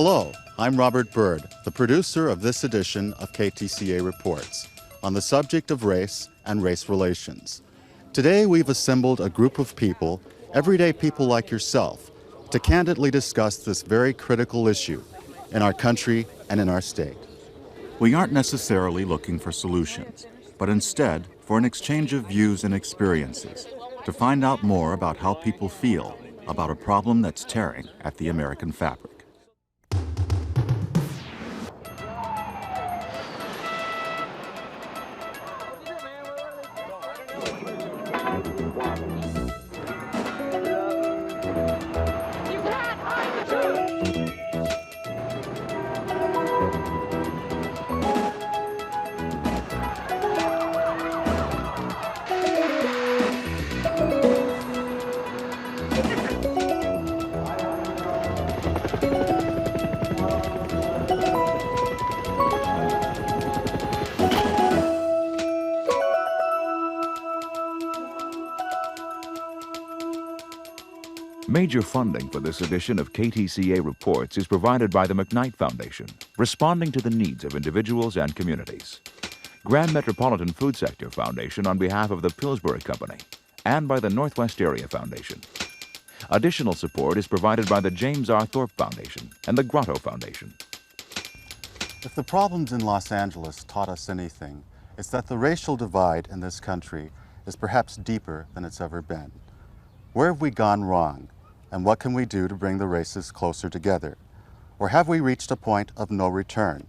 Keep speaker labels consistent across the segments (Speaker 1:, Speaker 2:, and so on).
Speaker 1: Hello, I'm Robert Byrd, the producer of this edition of KTCA Reports on the subject of race and race relations. Today we've assembled a group of people, everyday people like yourself, to candidly discuss this very critical issue in our country and in our state. We aren't necessarily looking for solutions, but instead for an exchange of views and experiences to find out more about how people feel about a problem that's tearing at the American fabric.
Speaker 2: Major funding for this edition of KTCA Reports is provided by the McKnight Foundation, responding to the needs of individuals and communities. Grand Metropolitan Food Sector Foundation on behalf of the Pillsbury Company, and by the Northwest Area Foundation. Additional support is provided by the James R. Thorpe Foundation and the Grotto Foundation.
Speaker 1: If the problems in Los Angeles taught us anything, it's that the racial divide in this country is perhaps deeper than it's ever been. Where have we gone wrong? And what can we do to bring the races closer together? Or have we reached a point of no return,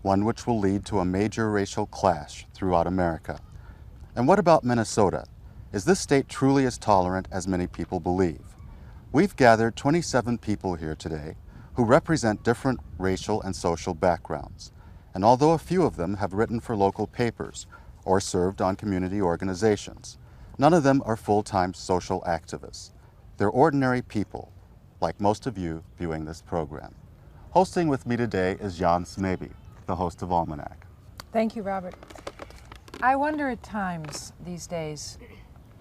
Speaker 1: one which will lead to a major racial clash throughout America? And what about Minnesota? Is this state truly as tolerant as many people believe? We've gathered 27 people here today who represent different racial and social backgrounds. And although a few of them have written for local papers or served on community organizations, none of them are full-time social activists. They're ordinary people, like most of you viewing this program. Hosting with me today is Jan Smaby, the host of Almanac.
Speaker 3: Thank you, Robert. I wonder at times these days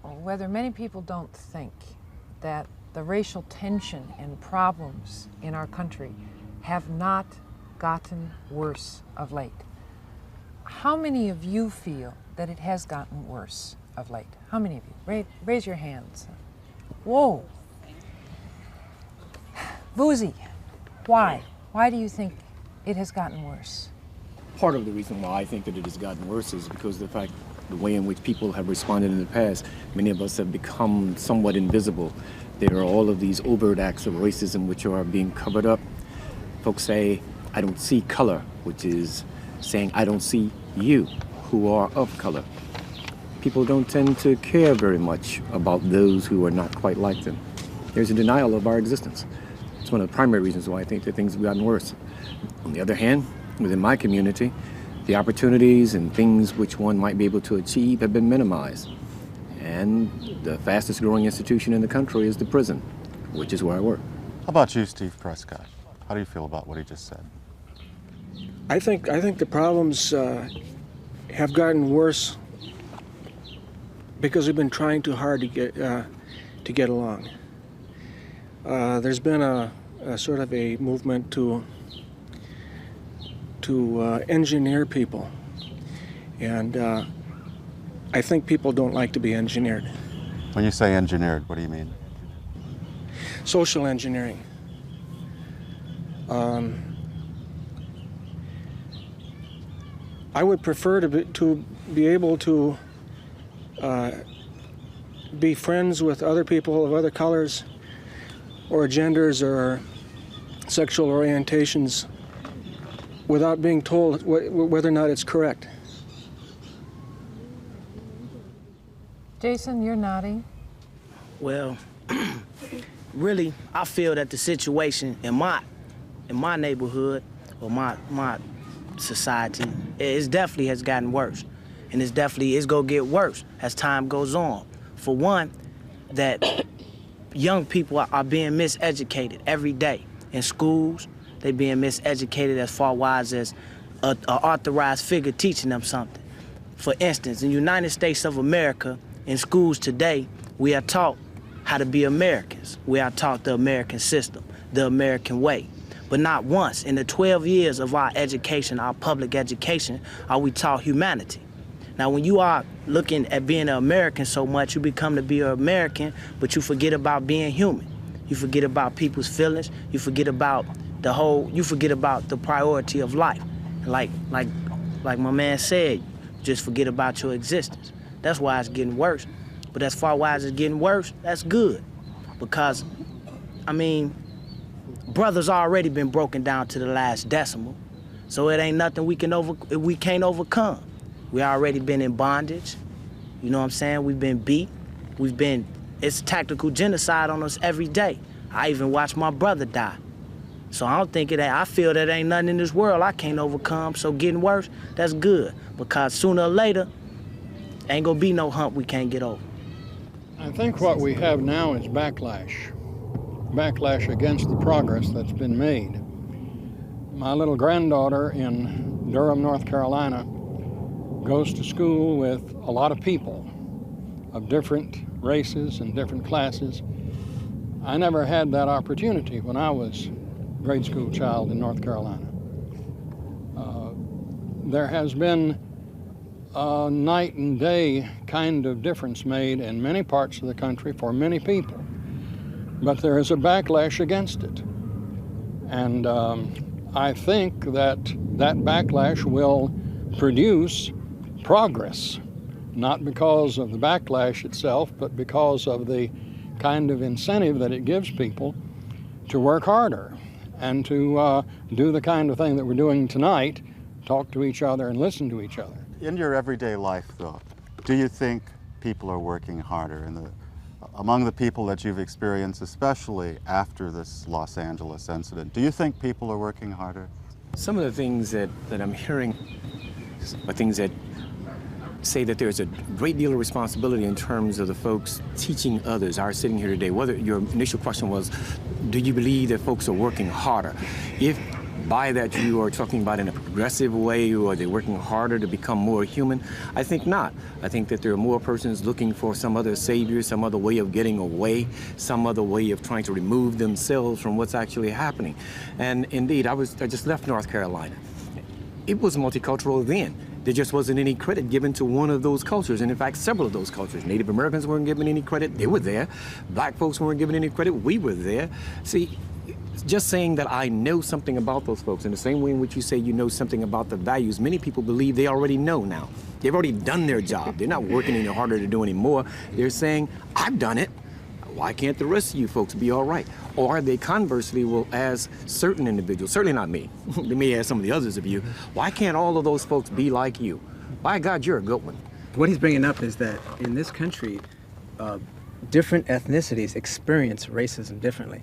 Speaker 3: whether many people don't think that the racial tension and problems in our country have not gotten worse of late. How many of you feel that it has gotten worse of late? How many of you? Raise your hands. Whoa. Vuzi, why? Why do you think it has gotten worse?
Speaker 4: Part of the reason why I think that it has gotten worse is because of the way in which people have responded in the past. Many of us have become somewhat invisible. There are all of these overt acts of racism which are being covered up. Folks say, I don't see color, which is saying, I don't see you who are of color. People don't tend to care very much about those who are not quite like them. There's a denial of our existence. It's one of the primary reasons why I think that things have gotten worse. On the other hand, within my community, the opportunities and things which one might be able to achieve have been minimized. And the fastest growing institution in the country is the prison, which is where I work.
Speaker 1: How about you, Steve Prescott? How do you feel about what he just said?
Speaker 5: I think the problems have gotten worse because we've been trying too hard to get along. There's been a sort of a movement to engineer people, and I think people don't like to be engineered.
Speaker 1: When you say engineered, what do you mean?
Speaker 5: Social engineering. I would prefer to be able to be friends with other people of other colors or genders or sexual orientations without being told whether or not it's correct.
Speaker 3: Jason, you're nodding.
Speaker 6: Well, really, I feel that the situation in my neighborhood or my society, it definitely has gotten worse. And it's gonna get worse as time goes on. For one, that young people are being miseducated every day. In schools, they're being miseducated as far wise as an authorized figure teaching them something. For instance, in the United States of America, in schools today, we are taught how to be Americans. We are taught the American system, the American way. But not once in the 12 years of our education, our public education, are we taught humanity. Now, when you are looking at being an American so much, you become to be an American, but you forget about being human. You forget about people's feelings. You forget about you forget about the priority of life. Like my man said, just forget about your existence. That's why it's getting worse. But as far as it's getting worse, that's good. Because, I mean, brothers already been broken down to the last decimal. So it ain't nothing we can't overcome. We already been in bondage. You know what I'm saying? We've been beat. It's tactical genocide on us every day. I even watched my brother die. So I feel that ain't nothing in this world I can't overcome. So getting worse, that's good. Because sooner or later, ain't gonna be no hump we can't get over.
Speaker 7: I think what we have now is backlash. Backlash against the progress that's been made. My little granddaughter in Durham, North Carolina, goes to school with a lot of people of different races and different classes. I never had that opportunity when I was a grade school child in North Carolina. There has been a night and day kind of difference made in many parts of the country for many people, but there is a backlash against it. And I think that backlash will produce progress, not because of the backlash itself, but because of the kind of incentive that it gives people to work harder and to do the kind of thing that we're doing tonight, talk to each other and listen to each other.
Speaker 1: In your everyday life, though, do you think people are working harder among the people that you've experienced, especially after this Los Angeles incident? Do you think people are working harder?
Speaker 4: Some of the things that I'm hearing are things that say that there's a great deal of responsibility in terms of the folks teaching others. Are sitting here today, whether your initial question was, do you believe that folks are working harder? If by that you are talking about in a progressive way, or are they working harder to become more human? I think not. I think that there are more persons looking for some other savior, some other way of getting away, some other way of trying to remove themselves from what's actually happening. And indeed, I just left North Carolina. It was multicultural then. There just wasn't any credit given to one of those cultures, and in fact, several of those cultures. Native Americans weren't given any credit, they were there. Black folks weren't given any credit, we were there. See, just saying that I know something about those folks, in the same way in which you say you know something about the values, many people believe they already know now. They've already done their job. They're not working any harder to do any more. They're saying, I've done it. Why can't the rest of you folks be all right? Or they conversely will ask certain individuals, certainly not me, they may ask some of the others of you, why can't all of those folks be like you? By God, you're a good one.
Speaker 8: What he's bringing up is that in this country, different ethnicities experience racism differently.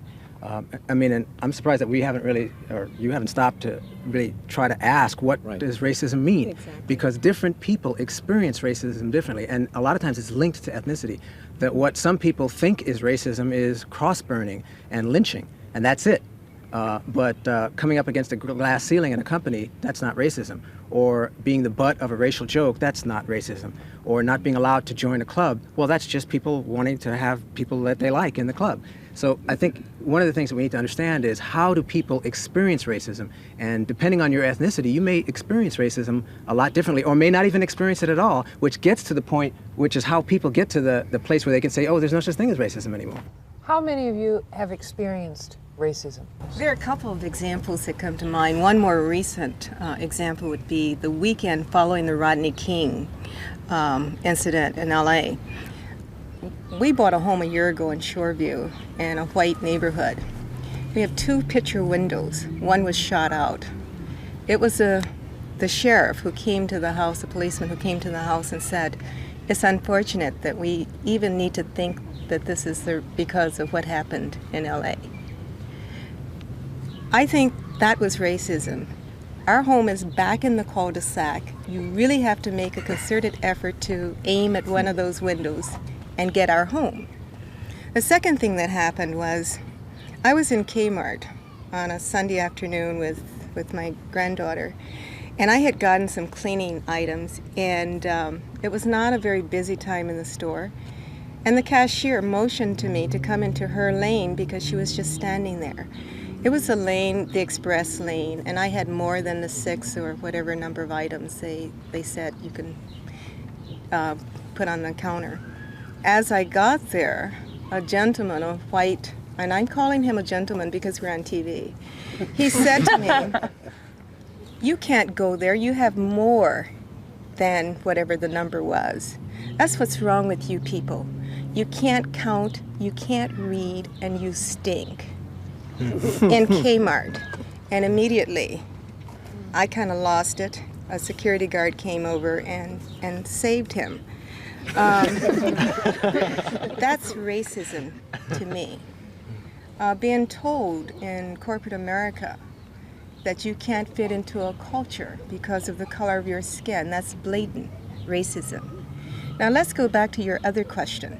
Speaker 8: I mean, and I'm surprised that we haven't really, or you haven't stopped to really try to ask what does racism mean?
Speaker 9: Exactly.
Speaker 8: Because different people experience racism differently, and a lot of times it's linked to ethnicity. That what some people think is racism is cross-burning and lynching, and that's it. But coming up against a glass ceiling in a company, that's not racism. Or being the butt of a racial joke, that's not racism. Or not being allowed to join a club, well, that's just people wanting to have people that they like in the club. So I think one of the things that we need to understand is, how do people experience racism? And depending on your ethnicity, you may experience racism a lot differently, or may not even experience it at all, which gets to the point, which is how people get to the place where they can say, oh, there's no such thing as racism anymore.
Speaker 3: How many of you have experienced racism?
Speaker 9: There are a couple of examples that come to mind. One more recent example would be the weekend following the Rodney King incident in LA. We bought a home a year ago in Shoreview in a white neighborhood. We have 2 picture windows. One was shot out. It was the sheriff who came to the house, the policeman who came to the house and said, it's unfortunate that we even need to think that this is because of what happened in LA. I think that was racism. Our home is back in the cul-de-sac. You really have to make a concerted effort to aim at one of those windows and get our home. The second thing that happened was, I was in Kmart on a Sunday afternoon with my granddaughter, and I had gotten some cleaning items, and it was not a very busy time in the store. And the cashier motioned to me to come into her lane because she was just standing there. It was a lane, the express lane, and I had more than the 6 or whatever number of items they said you can put on the counter. As I got there, a gentleman, a white, and I'm calling him a gentleman because we're on TV, he said to me, "You can't go there, you have more than whatever the number was. That's what's wrong with you people. You can't count, you can't read, and you stink." In Kmart. And immediately, I kind of lost it. A security guard came over and saved him. That's racism to me. Being told in corporate America that you can't fit into a culture because of the color of your skin, that's blatant racism. Now let's go back to your other question.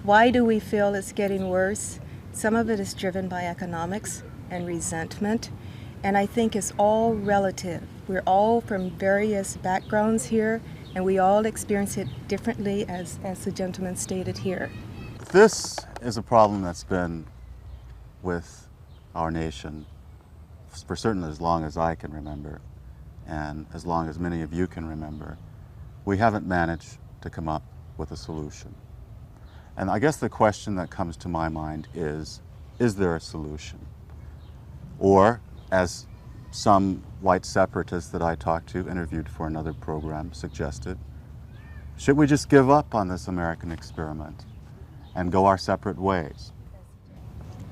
Speaker 9: Why do we feel it's getting worse? Some of it is driven by economics and resentment, and I think it's all relative. We're all from various backgrounds here, and we all experience it differently, as the gentleman stated here.
Speaker 1: This is a problem that's been with our nation for certainly as long as I can remember, and as long as many of you can remember. We haven't managed to come up with a solution. And I guess the question that comes to my mind is there a solution? Or, as some white separatists that I talked to, interviewed for another program, suggested, should we just give up on this American experiment and go our separate ways?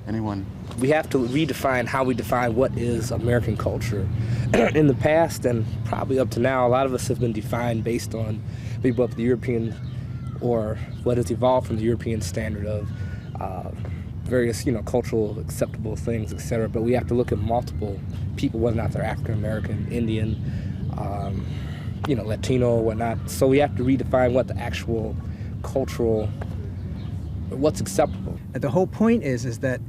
Speaker 1: Anyone?
Speaker 10: We have to redefine how we define what is American culture. In the past, and probably up to now, a lot of us have been defined based on maybe what the European, or what has evolved from the European standard of various, cultural acceptable things, etc. But we have to look at multiple people, whether or not they're African American, Indian, Latino, whatnot. So we have to redefine what the actual cultural, what's acceptable.
Speaker 8: The whole point is that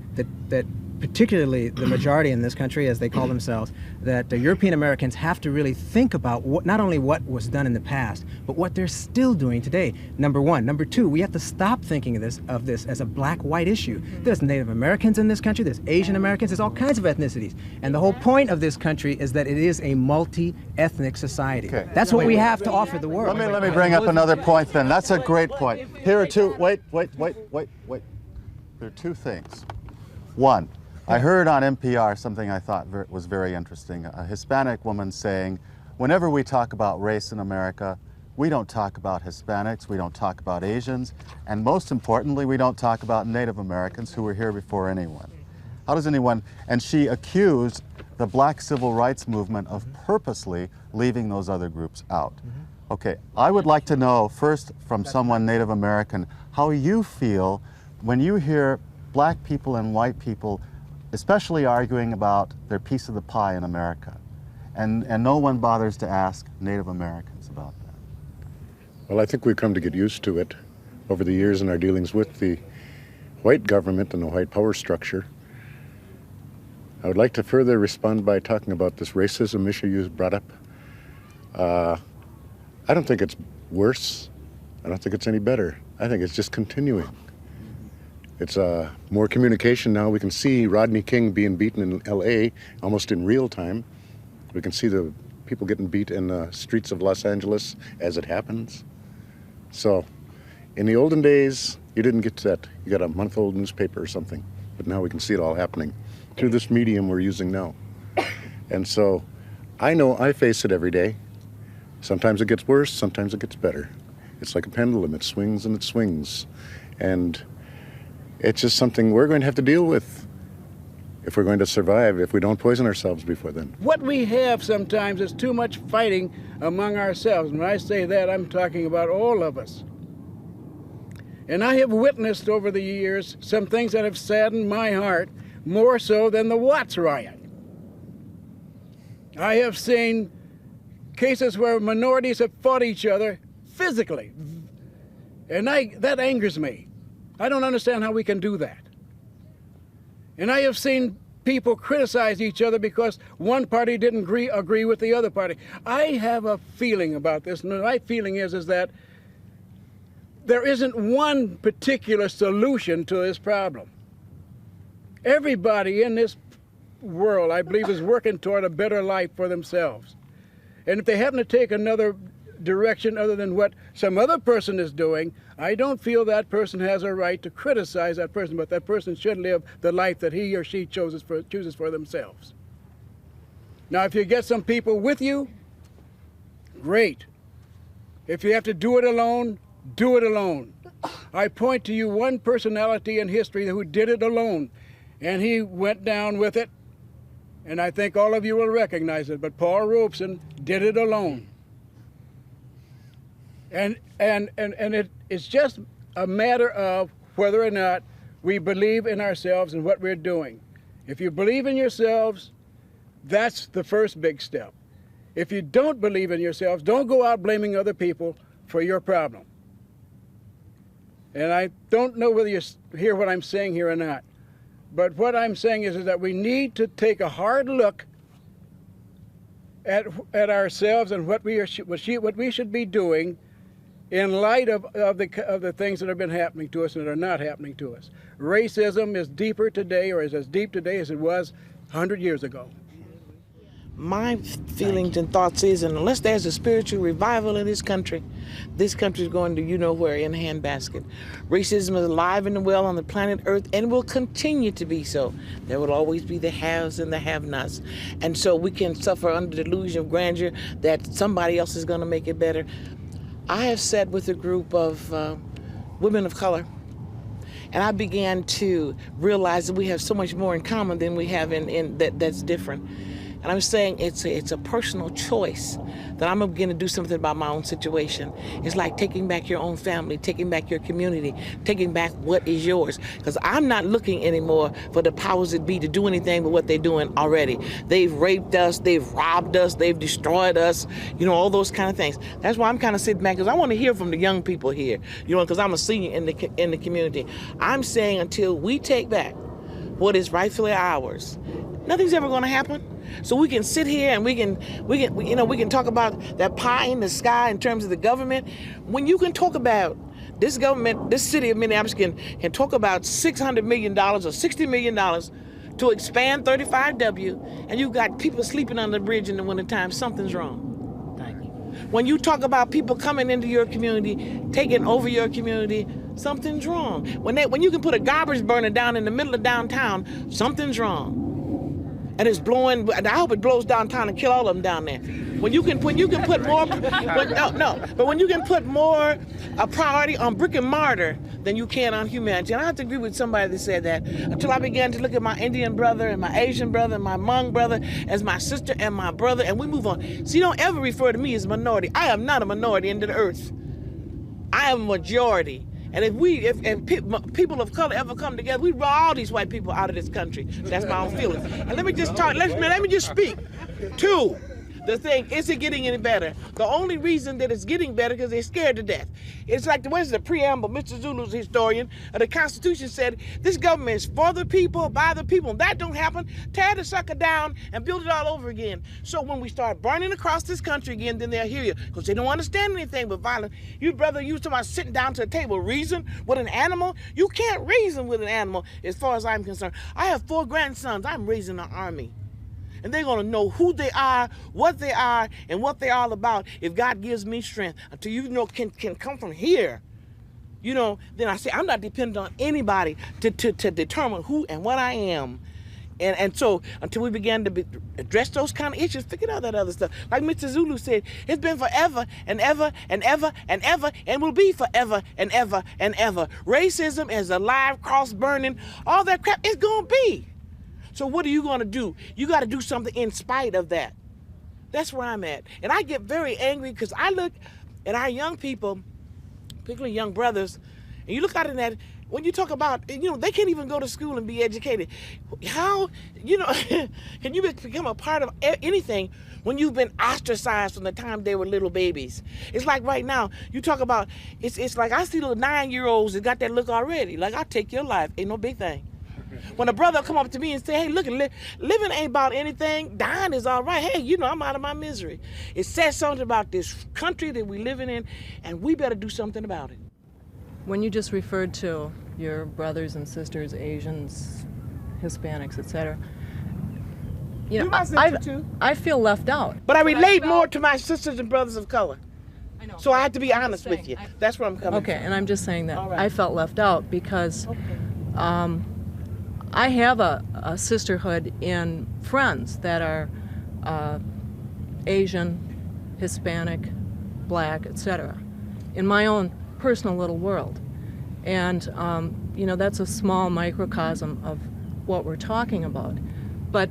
Speaker 8: particularly the majority in this country, as they call themselves, that the European Americans have to really think about not only what was done in the past, but what they're still doing today, number one. Number two, we have to stop thinking of this as a black-white issue. There's Native Americans in this country, there's Asian Americans, there's all kinds of ethnicities. And the whole point of this country is that it is a multi-ethnic society. Okay. That's what we have to offer the world.
Speaker 1: Let me bring up another point then. That's a great point. Here are two, wait. There are two things. One, I heard on NPR something I thought was very interesting. A Hispanic woman saying, whenever we talk about race in America, we don't talk about Hispanics, we don't talk about Asians, and most importantly, we don't talk about Native Americans who were here before anyone. How does anyone, and she accused the Black Civil Rights Movement of purposely leaving those other groups out. Okay, I would like to know first from someone Native American how you feel when you hear black people and white people especially arguing about their piece of the pie in America, and no one bothers to ask Native Americans about that.
Speaker 11: Well, I think we've come to get used to it over the years in our dealings with the white government and the white power structure. I would like to further respond by talking about this racism issue you brought up. I don't think it's worse. I don't think it's any better. I think it's just continuing. It's more communication now. We can see Rodney King being beaten in LA almost in real time. We can see the people getting beat in the streets of Los Angeles as it happens. So in the olden days, you didn't get that. You got a month-old newspaper or something. But now we can see it all happening through this medium we're using now. And so I know I face it every day. Sometimes it gets worse, sometimes it gets better. It's like a pendulum. It swings and it swings. And it's just something we're going to have to deal with if we're going to survive, if we don't poison ourselves before then.
Speaker 7: What we have sometimes is too much fighting among ourselves. When I say that, I'm talking about all of us. And I have witnessed over the years some things that have saddened my heart more so than the Watts riot. I have seen cases where minorities have fought each other physically, and that angers me. I don't understand how we can do that. And I have seen people criticize each other because one party didn't agree with the other party. I have a feeling about this, and my feeling is that there isn't one particular solution to this problem. Everybody in this
Speaker 12: world, I believe, is working toward a better life for themselves. And if they happen to take another direction other than what some other person is doing, I don't feel that person has a right to criticize that person, but that person should live the life that he or she chooses for themselves. Now, if you get some people with you, great. If you have to do it alone, do it alone. I point to you one personality in history who did it alone, and he went down with it, and I think all of you will recognize it, but Paul Robeson did it alone. And it's just a matter of whether or not we believe in ourselves and what we're doing. If you believe in yourselves, that's the first big step. If you don't believe in yourselves, don't go out blaming other people for your problem. And I don't know whether you hear what I'm saying here or not, but what I'm saying is that we need to take a hard look at ourselves and what we should be doing in light of the things that have been happening to us and that are not happening to us. Racism is deeper today, or is as deep today as it was 100 years ago.
Speaker 13: My feelings and thoughts is, unless there's a spiritual revival in this country is going to you-know-where in a handbasket. Racism is alive and well on the planet Earth and will continue to be so. There will always be the haves and the have-nots. And so we can suffer under the delusion of grandeur that somebody else is going to make it better. I have sat with a group of women of color, and I began to realize that we have so much more in common than we have that's different. And I'm saying it's a personal choice that I'm going to do something about my own situation. It's like taking back your own family, taking back your community, taking back what is yours. Because I'm not looking anymore for the powers that be to do anything but what they're doing already. They've raped us, they've robbed us, they've destroyed us, all those kind of things. That's why I'm kind of sitting back, because I want to hear from the young people here, because I'm a senior in the community. I'm saying until we take back what is rightfully ours, nothing's ever going to happen. So we can sit here and we can talk about that pie in the sky in terms of the government. When you can talk about this government, this city of Minneapolis can talk about $600 million or $60 million to expand 35W, and you've got people sleeping on the bridge in the wintertime, something's wrong. Thank you. When you talk about people coming into your community, taking over your community, something's wrong. When you can put a garbage burner down in the middle of downtown, something's wrong. And it's blowing. I hope it blows downtown and kill all of them down there. When you can put more, but when you can put more a priority on brick and mortar than you can on humanity. And I have to agree with somebody that said that until I began to look at my Indian brother and my Asian brother and my Hmong brother as my sister and my brother, and we move on. See, don't ever refer to me as a minority. I am not a minority into the earth. I am a majority. And if people of color ever come together, we draw all these white people out of this country. That's my own feeling. And let me just speak to the thing. Is it getting any better? The only reason that it's getting better is they're scared to death. It's like the preamble, Mr. Zulu's historian of the Constitution said, this government is for the people, by the people. And that don't happen. Tear the sucker down and build it all over again. So when we start burning across this country again, then they'll hear you, because they don't understand anything but violence. You talking about sitting down to a table, reason with an animal? You can't reason with an animal as far as I'm concerned. I have 4 grandsons. I'm raising an army. And they're going to know who they are, what they are, and what they're all about if God gives me strength. Until can come from here, then I say I'm not dependent on anybody to determine who and what I am. And so until we began to address those kind of issues, figure out that other stuff. Like Mr. Zulu said, it's been forever and ever and ever and ever and will be forever and ever and ever. Racism is alive, cross-burning, all that crap is going to be. So what are you going to do? You got to do something in spite of that. That's where I'm at. And I get very angry because I look at our young people, particularly young brothers, and you look at that, when you talk about, they can't even go to school and be educated. How, can you become a part of anything when you've been ostracized from the time they were little babies? It's like right now, you talk about, it's like I see little 9-year-olds that got that look already. Like, I'll take your life, ain't no big thing. When a brother come up to me and say, hey, look, living ain't about anything, dying is all right. Hey, I'm out of my misery. It says something about this country that we're living in, and we better do something about it.
Speaker 14: When you just referred to your brothers and sisters, Asians, Hispanics, etc.,
Speaker 3: you know,
Speaker 13: my sister too.
Speaker 3: I feel left out.
Speaker 13: But I relate more to my sisters and brothers of color. I know. So I have to be honest with you. That's where I'm coming from.
Speaker 3: Okay, and I'm just saying that
Speaker 13: All right.
Speaker 3: I felt left out because I have a sisterhood in friends that are Asian, Hispanic, Black, etc. in my own personal little world. And, you know, that's a small microcosm of what we're talking about. But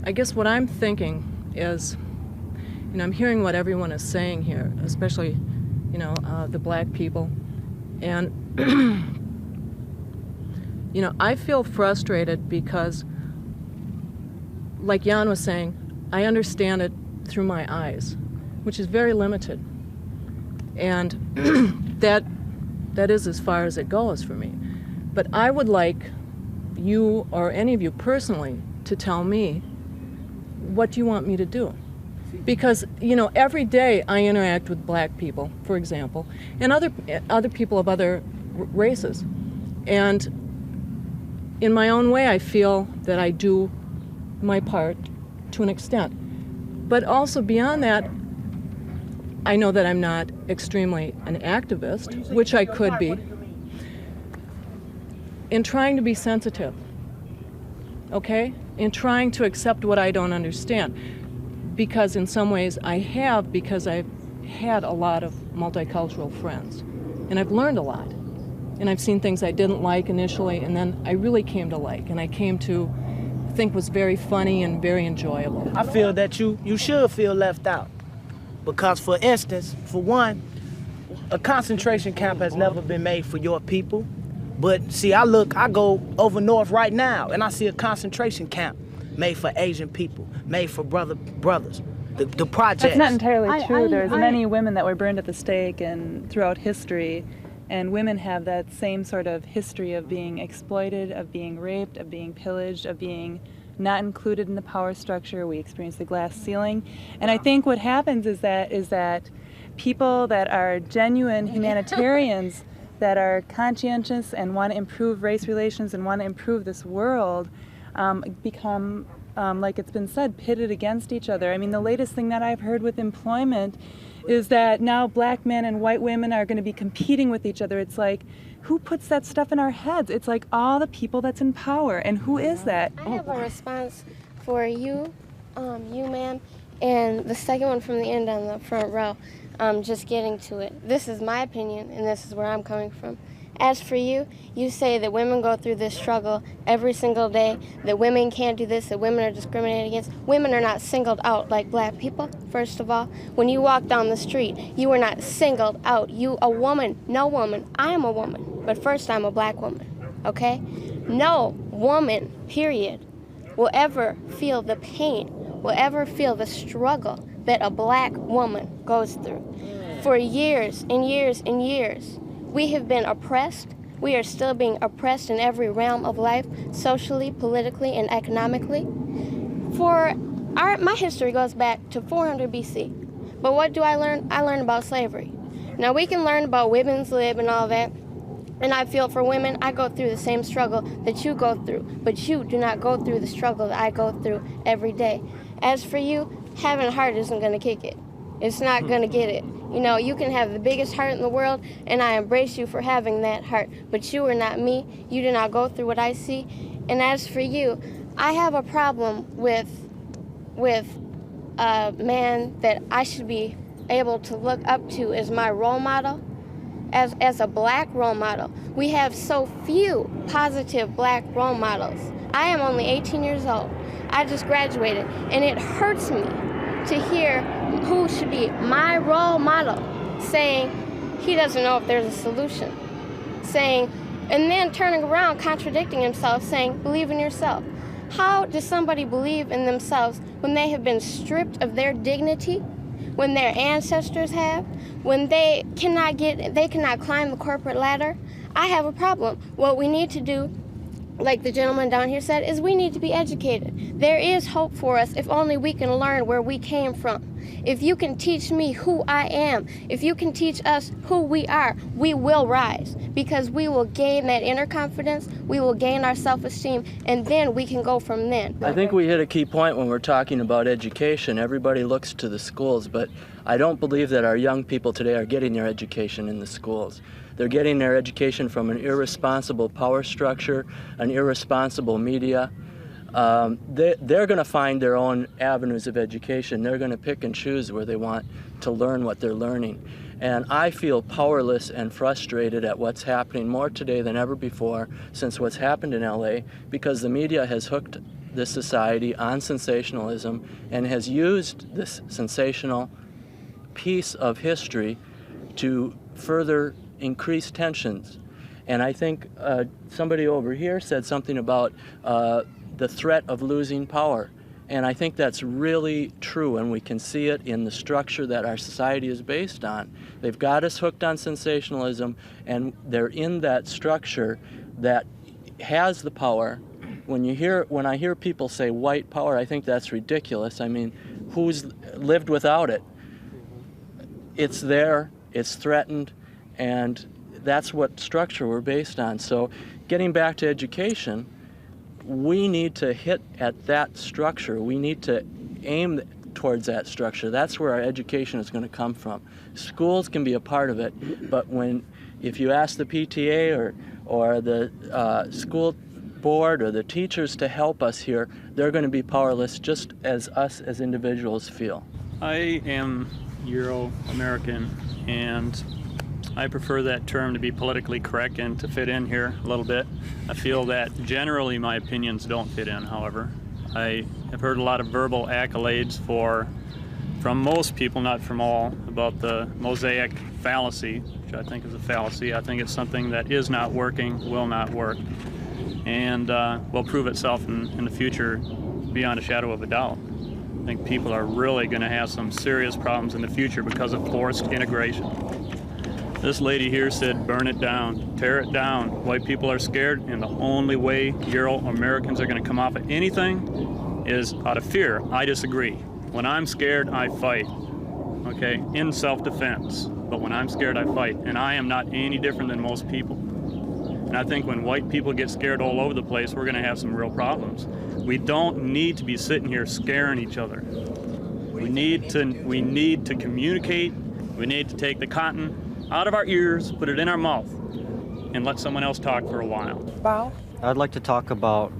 Speaker 3: I guess what I'm thinking is, you know, I'm hearing what everyone is saying here, especially, you know, the Black people. And, you know, I feel frustrated because, like Jan was saying, I understand it through my eyes, which is very limited. And that is as far as it goes for me. But I would like you or any of you personally to tell me, what do you want me to do? Because, you know, every day I interact with Black people, for example, and other people of other races. And in my own way, I feel that I do my part to an extent. But also beyond that, I know that I'm not extremely an activist, which I could be, in trying to be sensitive, okay? In trying to accept what I don't understand. Because in some ways I have, because I've had a lot of multicultural friends. And I've learned a lot. And I've seen things I didn't like initially, and then I really came to like, and I came to think was very funny and very enjoyable.
Speaker 6: I feel that you should feel left out. Because, for instance, for one, a concentration camp has never been made for your people. But see, I go over north right now, and I see a concentration camp made for Asian people, made for brothers. The projects.
Speaker 15: That's not entirely true. There's many women that were burned at the stake and throughout history, and women have that same sort of history of being exploited, of being raped, of being pillaged, of being not included in the power structure. We experience the glass ceiling. And I think what happens is that people that are genuine humanitarians, that are conscientious and want to improve race relations and want to improve this world, become, like it's been said, pitted against each other. I mean, the latest thing that I've heard with employment is that now Black men and white women are going to be competing with each other. It's like, who puts that stuff in our heads? It's like all the people that's in power, and who is that?
Speaker 16: I have a response for you, ma'am, and the second one from the end on the front row. Just getting to it. This is my opinion, and this is where I'm coming from. As for you, you say that women go through this struggle every single day, that women can't do this, that women are discriminated against. Women are not singled out like Black people, first of all. When you walk down the street, you are not singled out. You, a woman, no woman, I am a woman, but first I'm a Black woman, okay? No woman, period, will ever feel the pain, will ever feel the struggle that a Black woman goes through. For years and years and years, we have been oppressed. We are still being oppressed in every realm of life, socially, politically, and economically. My history goes back to 400 BC. But what do I learn? I learned about slavery. Now we can learn about women's lib and all that, and I feel for women, I go through the same struggle that you go through, but you do not go through the struggle that I go through every day. As for you, having a heart isn't gonna kick it. It's not gonna get it. You know, you can have the biggest heart in the world, and I embrace you for having that heart, but you are not me. You do not go through what I see. And as for you, I have a problem with a man that I should be able to look up to as my role model, as a Black role model. We have so few positive Black role models. I am only 18 years old. I just graduated, and it hurts me to hear who should be my role model saying he doesn't know if there's a solution, saying, and then turning around contradicting himself, saying, believe in yourself. How does somebody believe in themselves when they have been stripped of their dignity, when their ancestors have, when they cannot climb the corporate ladder? I have a problem. What we need to do, like the gentleman down here said, is we need to be educated. There is hope for us if only we can learn where we came from. If you can teach me who I am, if you can teach us who we are, we will rise, because we will gain that inner confidence, we will gain our self-esteem, and then we can go from then.
Speaker 17: I think we hit a key point when we're talking about education. Everybody looks to the schools, but I don't believe that our young people today are getting their education in the schools. They're getting their education from an irresponsible power structure, an irresponsible media. They're going to find their own avenues of education. They're going to pick and choose where they want to learn what they're learning. And I feel powerless and frustrated at what's happening more today than ever before since what's happened in LA, because the media has hooked this society on sensationalism and has used this sensational piece of history to further increase tensions. And I think somebody over here said something about the threat of losing power. And I think that's really true, and we can see it in the structure that our society is based on. They've got us hooked on sensationalism, and they're in that structure that has the power. When I hear people say white power, I think that's ridiculous. I mean, who's lived without it? It's there, it's threatened, and that's what structure we're based on. So getting back to education, we need to hit at that structure. We need to aim towards that structure. That's where our education is going to come from. Schools can be a part of it, but if you ask the PTA or the school board or the teachers to help us here, they're going to be powerless, just as us as individuals feel.
Speaker 18: I am Euro-American, and I prefer that term to be politically correct and to fit in here a little bit. I feel that generally my opinions don't fit in, however. I have heard a lot of verbal accolades from most people, not from all, about the mosaic fallacy, which I think is a fallacy. I think it's something that is not working, will not work, and will prove itself in the future beyond a shadow of a doubt. I think people are really going to have some serious problems in the future because of forced integration. This lady here said, burn it down, tear it down. White people are scared, and the only way Euro-Americans are going to come off of anything is out of fear. I disagree. When I'm scared, I fight, okay, in self-defense. But when I'm scared, I fight, and I am not any different than most people. And I think when white people get scared all over the place, we're going to have some real problems. We don't need to be sitting here scaring each other. We need to communicate. We need to take the cotton out of our ears, put it in our mouth, and let someone else talk for a while.
Speaker 3: Bao?
Speaker 19: I'd like to talk about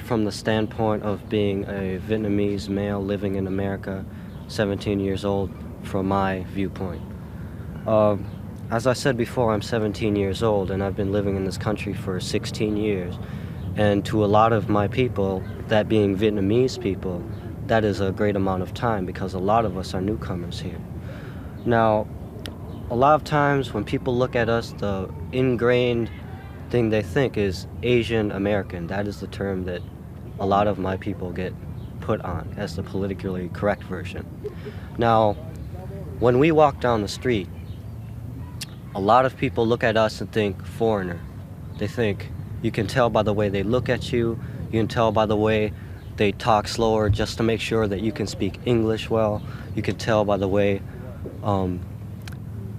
Speaker 19: from the standpoint of being a Vietnamese male living in America, 17 years old, from my viewpoint. As I said before, I'm 17 years old, and I've been living in this country for 16 years. And to a lot of my people, that being Vietnamese people, that is a great amount of time, because a lot of us are newcomers here. Now, a lot of times when people look at us, the ingrained thing they think is Asian American. That is the term that a lot of my people get put on as the politically correct version. Now, when we walk down the street, a lot of people look at us and think foreigner. They think, you can tell by the way they look at you, you can tell by the way they talk slower just to make sure that you can speak English well, you can tell by the way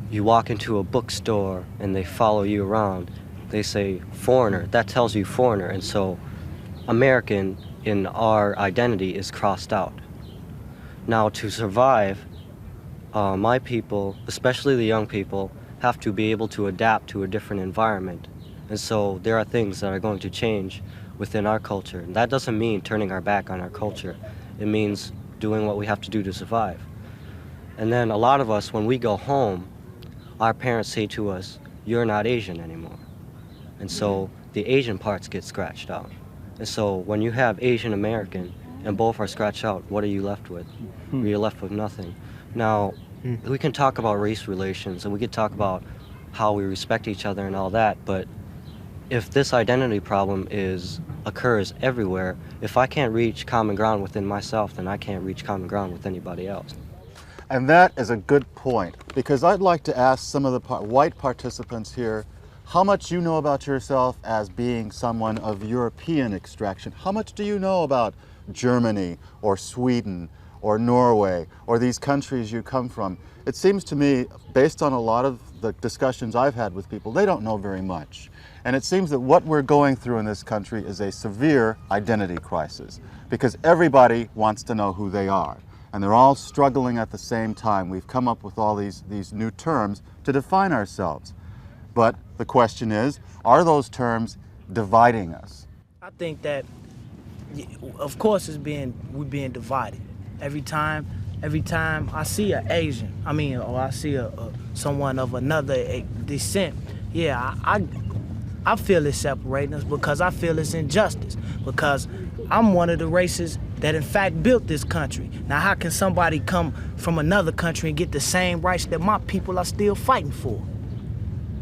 Speaker 19: you walk into a bookstore and they follow you around. They say foreigner, that tells you foreigner, and so American in our identity is crossed out. Now, to survive, my people, especially the young people, have to be able to adapt to a different environment. And so there are things that are going to change within our culture. And that doesn't mean turning our back on our culture. It means doing what we have to do to survive. And then a lot of us, when we go home, our parents say to us, you're not Asian anymore. And so the Asian parts get scratched out. And so when you have Asian American and both are scratched out, what are you left with? You're left with nothing. Now, we can talk about race relations and we can talk about how we respect each other and all that, but if this identity problem occurs everywhere, if I can't reach common ground within myself, then I can't reach common ground with anybody else.
Speaker 1: And that is a good point, because I'd like to ask some of the white participants here how much you know about yourself as being someone of European extraction. How much do you know about Germany or Sweden or Norway or these countries you come from, it seems to me, based on a lot of the discussions I've had with people, they don't know very much. And it seems that what we're going through in this country is a severe identity crisis, because everybody wants to know who they are. And they're all struggling at the same time. We've come up with all these new terms to define ourselves. But the question is, are those terms dividing us?
Speaker 6: I think that, of course, we're being divided. Every time I see an Asian, or I see someone of another descent, yeah, I feel it's separating us because I feel it's injustice. Because I'm one of the races that in fact built this country. Now how can somebody come from another country and get the same rights that my people are still fighting for?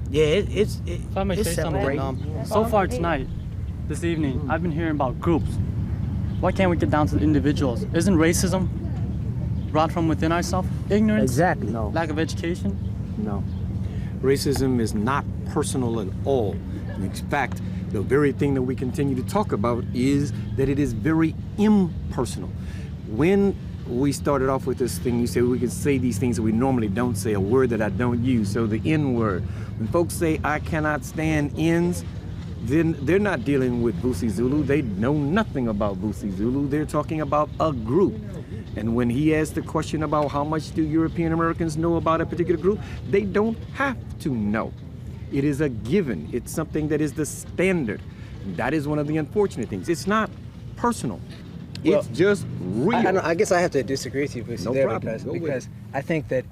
Speaker 6: Yeah, it's
Speaker 20: if I may say
Speaker 6: separating.
Speaker 20: something, so far tonight, this evening, I've been hearing about groups. Why can't we get down to the individuals? Isn't racism brought from within ourselves? Ignorance?
Speaker 6: Exactly. No.
Speaker 20: Lack of education?
Speaker 4: No. Racism is not personal at all. In fact, the very thing that we continue to talk about is that it is very impersonal. When we started off with this thing, you said we could say these things that we normally don't say, a word that I don't use, so the N word. When folks say, I cannot stand N's, then they're not dealing with Busi Zulu. They know nothing about Busi Zulu. They're talking about a group. And when he asked the question about how much do European Americans know about a particular group, they don't have to know. It is a given. It's something that is the standard. That is one of the unfortunate things. It's not personal.
Speaker 8: Well,
Speaker 4: it's just real.
Speaker 8: I guess I have to disagree with you, Busi, there because I think that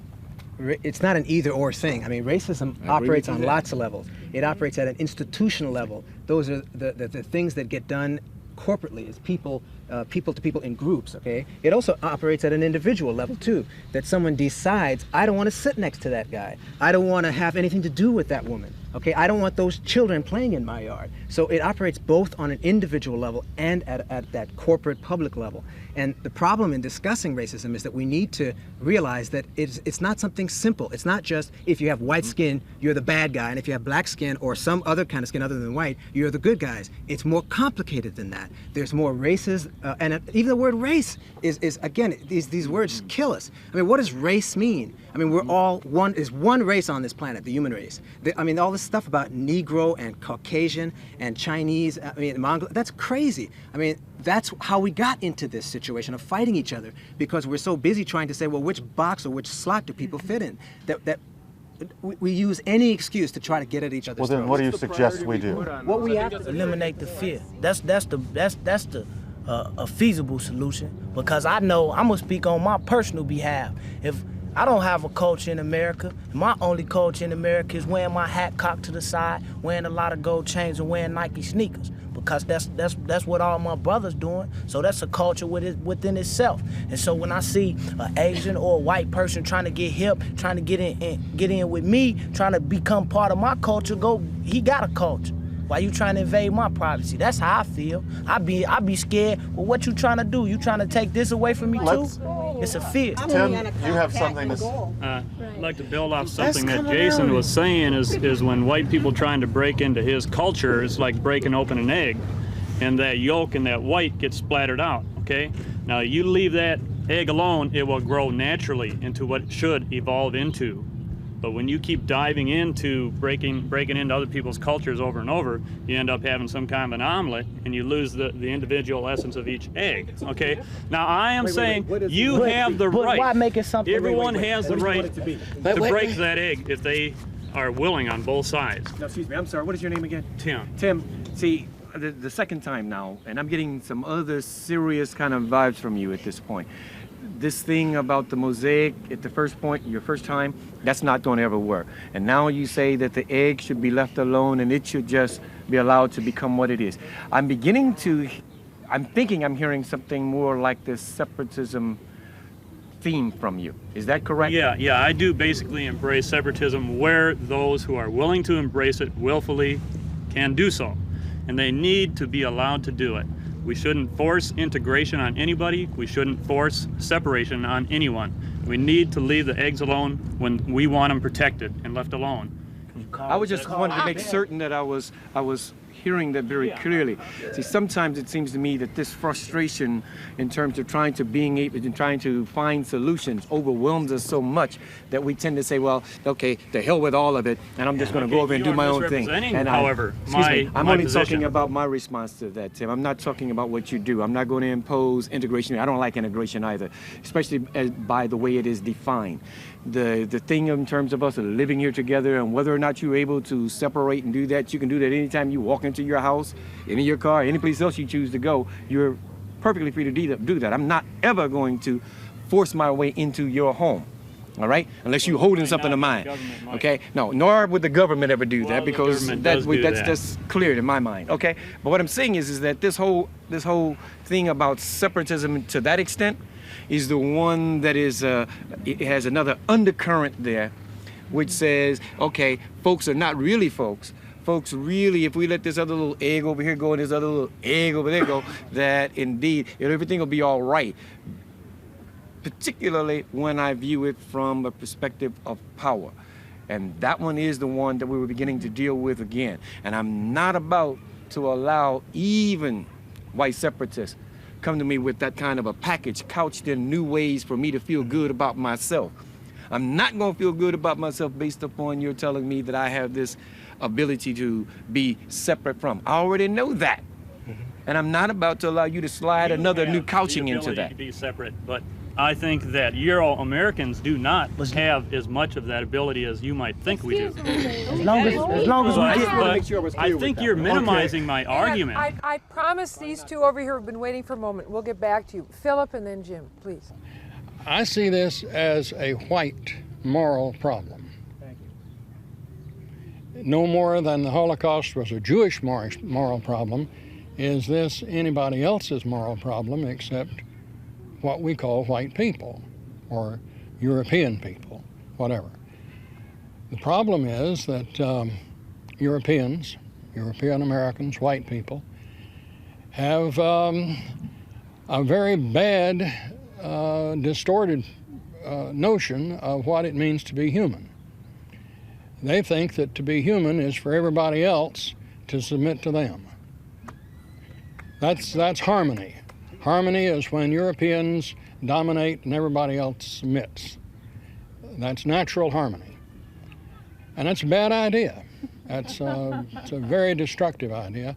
Speaker 8: it's not an either-or thing. I mean, racism operates on lots of levels. It operates at an institutional level. Those are the things that get done corporately, as people to people in groups, okay? It also operates at an individual level too, that someone decides, I don't want to sit next to that guy. I don't want to have anything to do with that woman, okay? I don't want those children playing in my yard. So it operates both on an individual level and at that corporate public level. And the problem in discussing racism is that we need to realize that it's not something simple. It's not just if you have white skin, you're the bad guy, and if you have black skin or some other kind of skin other than white, you're the good guys. It's more complicated than that. There's more races, and even the word race is again, these words kill us. I mean, what does race mean? I mean, we're all one, there's one race on this planet, the human race. I mean, all this stuff about Negro and Caucasian and Chinese, I mean, Mongol, that's crazy. I mean, that's how we got into this situation of fighting each other, because we're so busy trying to say, well, which box or which slot do people fit in? That we use any excuse to try to get at each other's
Speaker 1: Well, then
Speaker 8: throats.
Speaker 1: what do you suggest we do?
Speaker 6: What we have to eliminate the fear. That's the a feasible solution, because I know I'm gonna speak on my personal behalf. If I don't have a culture in America, my only culture in America is wearing my hat cocked to the side, wearing a lot of gold chains, and wearing Nike sneakers, because that's what all my brothers doing. So that's a culture within itself. And so when I see an Asian or a white person trying to get hip, trying to get in with me, trying to become part of my culture, he got a culture. Why you trying to invade my privacy? That's how I feel. I be scared. Well, what you trying to do? You trying to take this away from me too? It's a fear.
Speaker 1: Tim, you have something to say.
Speaker 18: I'd like to build off something that Jason was saying is when white people trying to break into his culture, it's like breaking open an egg, and that yolk and that white gets splattered out, okay? Now you leave that egg alone, it will grow naturally into what it should evolve into. But when you keep diving into breaking into other people's cultures over and over, you end up having some kind of an omelet, and you lose the individual essence of each egg. Okay. Now I am saying you have the right.
Speaker 6: Why make it something?
Speaker 18: Everyone has the right to break that egg if they are willing on both sides.
Speaker 4: No, excuse me. I'm sorry. What is your name again?
Speaker 18: Tim.
Speaker 4: Tim. See, the second time now, and I'm getting some other serious kind of vibes from you at this point. This thing about the mosaic at the first point, your first time, that's not going to ever work. And now you say that the egg should be left alone and it should just be allowed to become what it is. I'm thinking I'm hearing something more like this separatism theme from you. Is that correct?
Speaker 18: Yeah, I do basically embrace separatism where those who are willing to embrace it willfully can do so. And they need to be allowed to do it. We shouldn't force integration on anybody. We shouldn't force separation on anyone. We need to leave the eggs alone when we want them protected and left alone.
Speaker 4: I was just wanted to make certain that I was
Speaker 21: hearing that very clearly. See, sometimes it seems to me that this frustration in terms of trying to find solutions overwhelms us so much that we tend to say, well, okay, to hell with all of it, and I'm just going to go over and do my own thing. And
Speaker 18: however,
Speaker 21: I'm only talking about my response to that, Tim. I'm not talking about what you do. I'm not going to impose integration. I don't like integration either, especially by the way it is defined. The thing in terms of us living here together and whether or not you're able to separate and do that, you can do that anytime you walk into your house, in your car, any place else you choose to go. You're perfectly free to do that. I'm not ever going to force my way into your home. All right, unless you're holding something in mind. Okay, no, nor would the government ever do that, because that's clear in my mind. Okay, but what I'm saying is that this whole thing about separatism to that extent is the one that is it has another undercurrent there, which says, okay, folks are not really folks. Folks really, if we let this other little egg over here go and this other little egg over there go, that indeed everything will be all right. Particularly when I view it from a perspective of power. And that one is the one that we were beginning to deal with again. And I'm not about to allow even white separatists come to me with that kind of a package couched in new ways for me to feel good about myself. I'm not going to feel good about myself based upon your telling me that I have this ability to be separate from. I already know that. And I'm not about to allow you to slide another new couching into that.
Speaker 18: To be separate, but I think that Euro-Americans do not have as much of that ability as you might think we do.
Speaker 6: As long as we get...
Speaker 18: I think you're minimizing my argument.
Speaker 3: I promise these two over here have been waiting for a moment. We'll get back to you. Philip and then Jim, please.
Speaker 7: I see this as a white moral problem.
Speaker 21: Thank you.
Speaker 7: No more than the Holocaust was a Jewish moral problem, is this anybody else's moral problem except what we call white people or European people, whatever. The problem is that European Americans, white people, have a very bad, distorted notion of what it means to be human. They think that to be human is for everybody else to submit to them. That's harmony. Harmony is when Europeans dominate and everybody else submits. That's natural harmony. And that's a bad idea. It's a very destructive idea.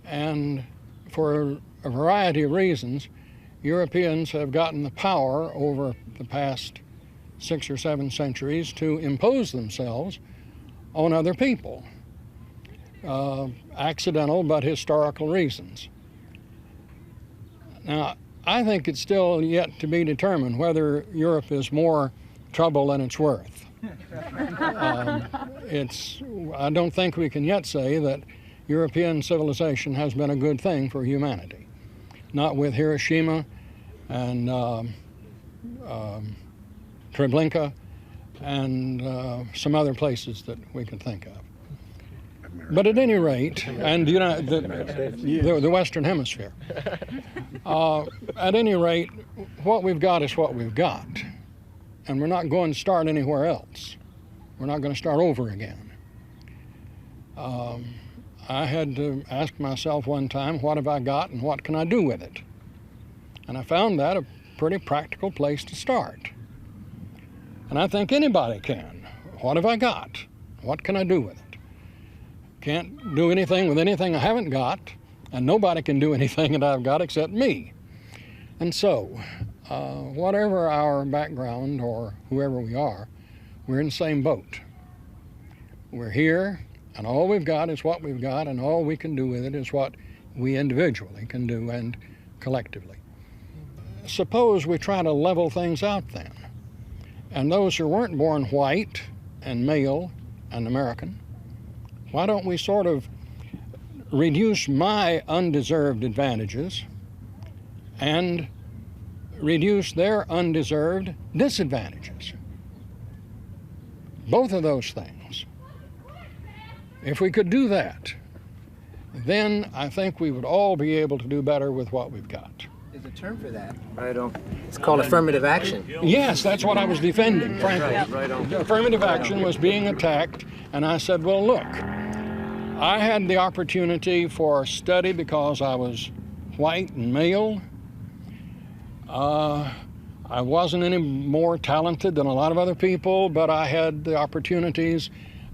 Speaker 7: And for a variety of reasons, Europeans have gotten the power over the past 6 or 7 centuries to impose themselves on other people. Accidental but historical reasons. Now, I think it's still yet to be determined whether Europe is more trouble than it's worth. I don't think we can yet say that European civilization has been a good thing for humanity. Not with Hiroshima and Treblinka and some other places that we can think of. But at any rate, and the Western Hemisphere, at any rate, what we've got is what we've got. And we're not going to start anywhere else. We're not going to start over again. I had to ask myself one time, what have I got and what can I do with it? And I found that a pretty practical place to start. And I think anybody can. What have I got? What can I do with it? Can't do anything with anything I haven't got, and nobody can do anything that I've got except me. And so, whatever our background or whoever we are, we're in the same boat. We're here, and all we've got is what we've got, and all we can do with it is what we individually can do and collectively. Suppose we try to level things out then, and those who weren't born white and male and American, why don't we sort of reduce my undeserved advantages and reduce their undeserved disadvantages? Both of those things. If we could do that, then I think we would all be able to do better with what we've got.
Speaker 8: There's a term for that.
Speaker 21: Right on.
Speaker 8: It's called affirmative action.
Speaker 7: Yes, that's what I was defending, frankly.
Speaker 21: Right on.
Speaker 7: Affirmative action was being attacked, and I said, well, look, I had the opportunity for study because I was white and male. I wasn't any more talented than a lot of other people, but I had the opportunities.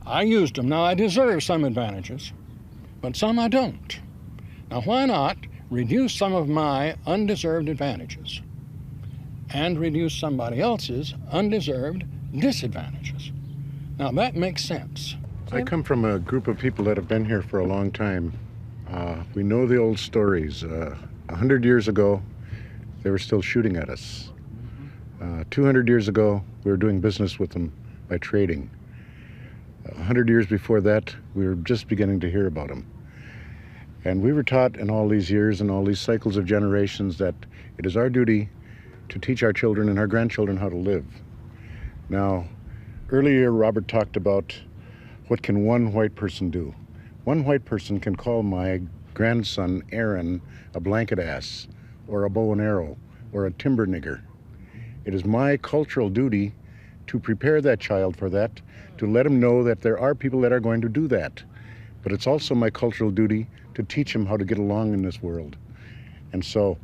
Speaker 7: I used them. Now, I deserve some advantages, but some I don't. Now, why not reduce some of my undeserved advantages and reduce somebody else's undeserved disadvantages? Now, that makes sense.
Speaker 11: I come from a group of people that have been here for a long time. We know the old stories. 100 years ago, they were still shooting at us. 200 years ago, we were doing business with them by trading. 100 years before that, we were just beginning to hear about them. And we were taught in all these years and all these cycles of generations that it is our duty to teach our children and our grandchildren how to live. Now, earlier Robert talked about what can one white person do. One white person can call my grandson Aaron a blanket ass, or a bow and arrow, or a timber nigger. It is my cultural duty to prepare that child for that, to let him know that there are people that are going to do that. But it's also my cultural duty to teach him how to get along in this world. And so,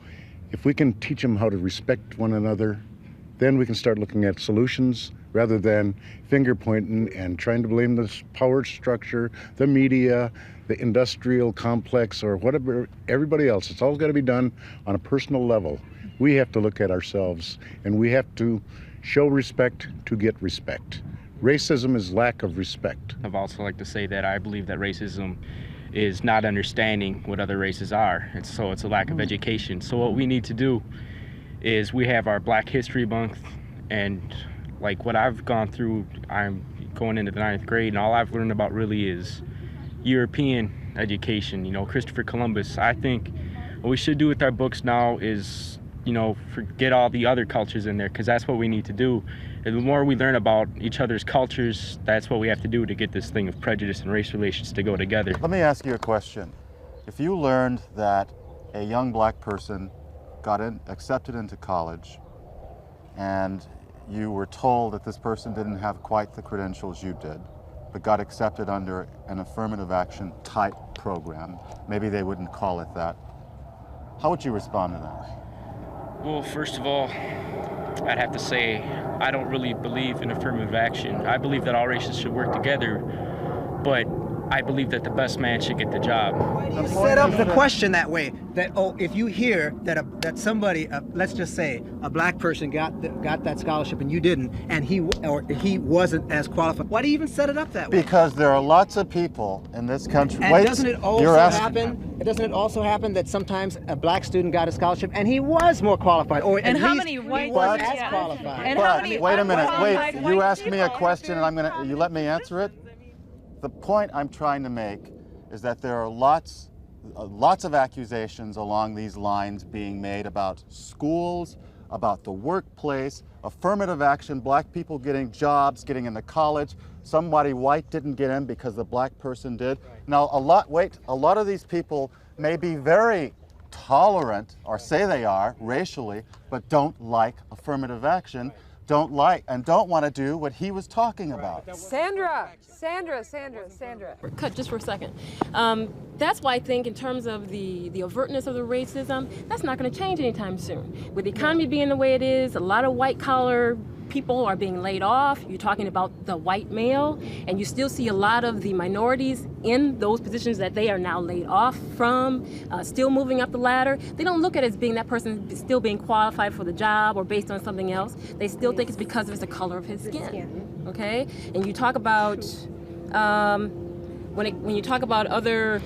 Speaker 11: if we can teach them how to respect one another, then we can start looking at solutions rather than finger pointing and trying to blame the power structure, the media, the industrial complex, or whatever, everybody else. It's all got to be done on a personal level. We have to look at ourselves, and we have to show respect to get respect. Racism is lack of respect.
Speaker 2: I've also like to say that I believe that racism is not understanding what other races are. It's a lack of education. So what we need to do is we have our Black History Month, and like what I've gone through, I'm going into the 9th grade, and all I've learned about really is European education, Christopher Columbus. I think what we should do with our books now is, forget all the other cultures in there, because that's what we need to do. And the more we learn about each other's cultures, that's what we have to do to get this thing of prejudice and race relations to go together.
Speaker 1: Let me ask you a question. If you learned that a young black person got accepted into college, and you were told that this person didn't have quite the credentials you did, but got accepted under an affirmative action type program, maybe they wouldn't call it that, how would you respond to that?
Speaker 2: Well, first of all, I'd have to say I don't really believe in affirmative action. I believe that all races should work together, but I believe that the best man should get the job.
Speaker 8: You set up the question that way, that, if you hear that somebody, let's just say, a black person got that scholarship and you didn't, and he wasn't as qualified, why do you even set it up that way?
Speaker 1: Because there are lots of people in this country.
Speaker 8: And doesn't it also happen that sometimes a black student got a scholarship and he was more qualified, or
Speaker 15: and
Speaker 8: at
Speaker 15: how
Speaker 8: least
Speaker 15: many white
Speaker 8: he was as qualified?
Speaker 15: And
Speaker 1: but wait a minute, you asked me a question and you let me answer it? The point I'm trying to make is that there are lots of accusations along these lines being made about schools, about the workplace, affirmative action, black people getting jobs, getting into college. Somebody white didn't get in because the black person did. Now, a lot of these people may be very tolerant, or say they are, racially, but don't like affirmative action, don't want to do what he was talking about.
Speaker 3: Sandra.
Speaker 22: Cut just for a second. That's why I think in terms of the overtness of the racism, that's not going to change anytime soon. With the economy being the way it is, a lot of white collar people are being laid off. You're talking about the white male, and you still see a lot of the minorities in those positions that they are now laid off from, still moving up the ladder. They don't look at it as being that person still being qualified for the job or based on something else. They still think it's because of the color of his skin. Okay? And you talk about when you talk about other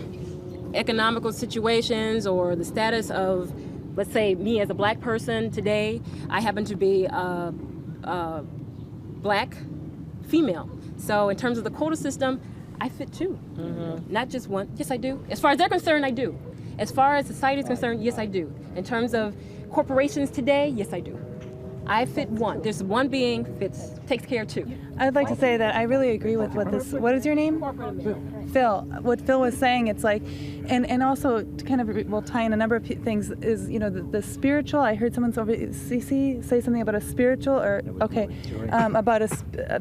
Speaker 22: economical situations or the status of, let's say, me as a black person today, I happen to be black female. So in terms of the quota system, I fit too. Not just one. Yes, I do. As far as they're concerned, I do. As far as society is concerned, yes, I do. In terms of corporations today, yes, I do. I fit one. There's one being takes care of two.
Speaker 15: I'd like to say that I really agree with what is your name? Phil. What Phil was saying, it's like, and also to kind of tie in a number of things is, you know, the spiritual. I heard someone over CC say something about a spiritual, or okay, about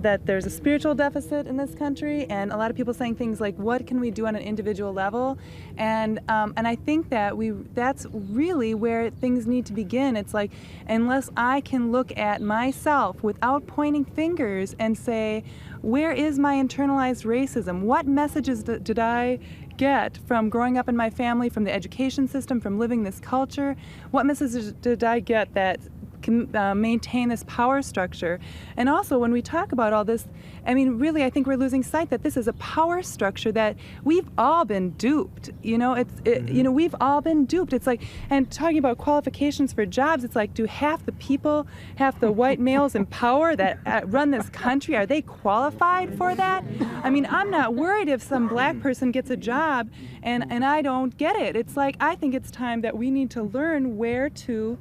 Speaker 15: that there's a spiritual deficit in this country, and a lot of people saying things like, what can we do on an individual level? And I think that that's really where things need to begin. It's like, unless I can look at myself without pointing fingers and say, where is my internalized racism? What messages did I get from growing up in my family, from the education system, from living this culture? What messages did I get that can maintain this power structure? And also, when we talk about all this, I mean, really, I think we're losing sight that this is a power structure that we've all been duped. You know, you know, we've all been duped. It's like, and talking about qualifications for jobs, it's like, do half the people, half the white males in power that run this country, are they qualified for that? I mean, I'm not worried if some black person gets a job and I don't get it. It's like, I think it's time that we need to learn where to